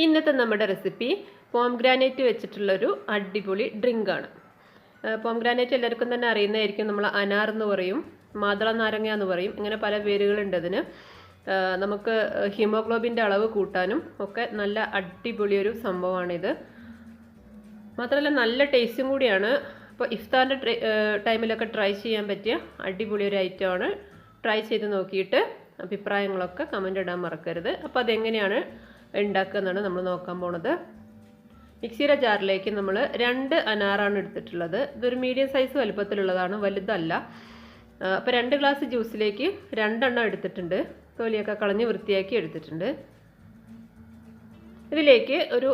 ഇന്നത്തെ നമ്മുടെ recipe pomegranate വെച്ചിട്ടുള്ളൊരു അടിപൊളി ഡ്രിങ്കാണ്. പോംഗ്രാനൈറ്റ് എല്ലാവർക്കും തന്നെ അറിയുന്നതായിരിക്കും. നമ്മൾ അനാർ എന്ന് പറയും, മാതള നാരങ്ങ എന്ന് പറയും, ഇങ്ങനെ പല പേരുകളുണ്ട് അതിന്. നമുക്ക് ഹീമോഗ്ലോബിൻ്റെ അളവ് കൂട്ടാനും ഒക്കെ നല്ല അടിപൊളി ഒരു സംഭവമാണിത്. മാത്രമല്ല നല്ല ടേസ്റ്റും കൂടിയാണ്. അപ്പോൾ ഇഫ്താറിൻ്റെ ടൈമിലൊക്കെ ട്രൈ ചെയ്യാൻ പറ്റിയ അടിപൊളി ഒരു ഐറ്റമാണ്. ട്രൈ ചെയ്ത് നോക്കിയിട്ട് അഭിപ്രായങ്ങളൊക്കെ കമൻ്റ് ഇടാൻ മറക്കരുത്. അപ്പോൾ അതെങ്ങനെയാണ് ഉണ്ടാക്കുക എന്നാണ് നമ്മൾ നോക്കാൻ പോണത്. മിക്സിയുടെ ജാറിലേക്ക് നമ്മൾ 2 അനാറാണ് എടുത്തിട്ടുള്ളത്. ഇതൊരു മീഡിയം സൈസ് വലുപ്പത്തിലുള്ളതാണ്, വലുതല്ല. അപ്പോൾ 2 ഗ്ലാസ് ജ്യൂസിലേക്ക് 2 എണ്ണം എടുത്തിട്ടുണ്ട്. തൊലിയൊക്കെ കളഞ്ഞ് വൃത്തിയാക്കി എടുത്തിട്ടുണ്ട്. ഇതിലേക്ക് ഒരു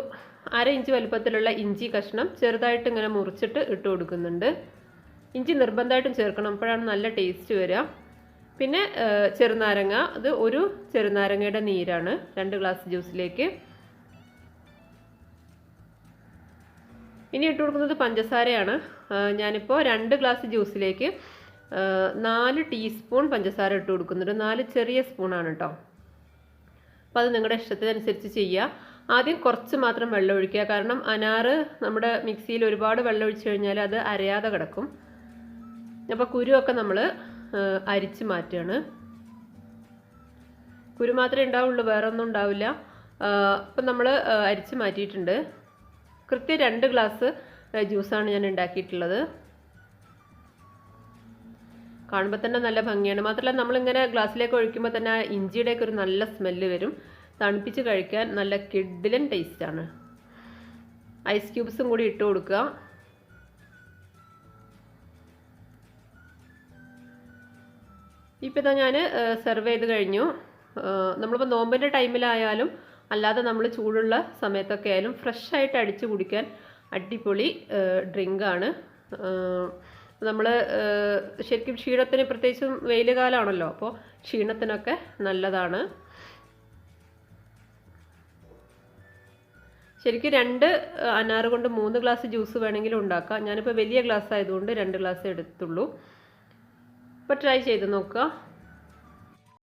1/2 ഇഞ്ച് വലുപ്പത്തിലുള്ള ഇഞ്ചി കഷ്ണം ചെറുതായിട്ട് ഇങ്ങനെ മുറിച്ചിട്ട് ഇട്ട് കൊടുക്കുന്നുണ്ട്. ഇഞ്ചി നിർബന്ധമായിട്ടും ചേർക്കണം, അപ്പോഴാണ് നല്ല ടേസ്റ്റ് വരിക. പിന്നെ ചെറുനാരങ്ങ, അത് ഒരു ചെറുനാരങ്ങയുടെ നീരാണ് 2 ഗ്ലാസ് ജ്യൂസിലേക്ക്. ഇനി ഇട്ട് കൊടുക്കുന്നത് പഞ്ചസാരയാണ്. ഞാനിപ്പോൾ 2 ഗ്ലാസ് ജ്യൂസിലേക്ക് 4 ടീസ്പൂൺ പഞ്ചസാര ഇട്ട് കൊടുക്കുന്നുണ്ട്. 4 ചെറിയ സ്പൂണാണ് കേട്ടോ. അപ്പോൾ അത് നിങ്ങളുടെ ഇഷ്ടത്തിനനുസരിച്ച് ചെയ്യുക. ആദ്യം കുറച്ച് മാത്രം വെള്ളം ഒഴിക്കുക, കാരണം അനാറ് നമ്മുടെ മിക്സിയിൽ ഒരുപാട് വെള്ളം ഒഴിച്ച് കഴിഞ്ഞാൽ അത് അരയാതെ കിടക്കും. അപ്പോൾ കുരുവൊക്കെ നമ്മൾ അരിച്ച് മാറ്റുകയാണ്. കുരു മാത്രമേ ഉണ്ടാവുള്ളൂ, വേറെ ഒന്നും ഉണ്ടാവില്ല. അപ്പം നമ്മൾ അരിച്ച് മാറ്റിയിട്ടുണ്ട്. കൃത്യം 2 ഗ്ലാസ് ജ്യൂസാണ് ഞാൻ ഉണ്ടാക്കിയിട്ടുള്ളത്. കാണുമ്പോൾ തന്നെ നല്ല ഭംഗിയാണ്. മാത്രമല്ല നമ്മളിങ്ങനെ ഗ്ലാസ്സിലേക്ക് ഒഴിക്കുമ്പോൾ തന്നെ ആ ഇഞ്ചിയുടെയൊക്കെ ഒരു നല്ല സ്മെല്ല് വരും. തണുപ്പിച്ച് കഴിക്കാൻ നല്ല കിഡിലൻ ടേസ്റ്റാണ്. ഐസ് ക്യൂബ്സും കൂടി ഇട്ട് കൊടുക്കുക. ഇപ്പോൾ ഇതാ ഞാൻ സെർവ് ചെയ്ത് കഴിഞ്ഞു. നമ്മളിപ്പോൾ നോമ്പിൻ്റെ ടൈമിലായാലും അല്ലാതെ നമ്മൾ ചൂടുള്ള സമയത്തൊക്കെ ആയാലും ഫ്രഷായിട്ട് അടിച്ച് കുടിക്കാൻ അടിപൊളി ഡ്രിങ്കാണ്. നമ്മൾ ശരിക്കും ക്ഷീണത്തിന്, പ്രത്യേകിച്ചും വെയിൽ കാലമാണല്ലോ, അപ്പോൾ ക്ഷീണത്തിനൊക്കെ നല്ലതാണ്. ശരിക്കും 2 അനാറ് കൊണ്ട് 3 ഗ്ലാസ് ജ്യൂസ് വേണമെങ്കിലും ഉണ്ടാക്കാം. ഞാനിപ്പോൾ വലിയ ഗ്ലാസ് ആയതുകൊണ്ട് 2 ഗ്ലാസ് എടുത്തുള്ളൂ. അപ്പോൾ ട്രൈ ചെയ്ത് നോക്കുക.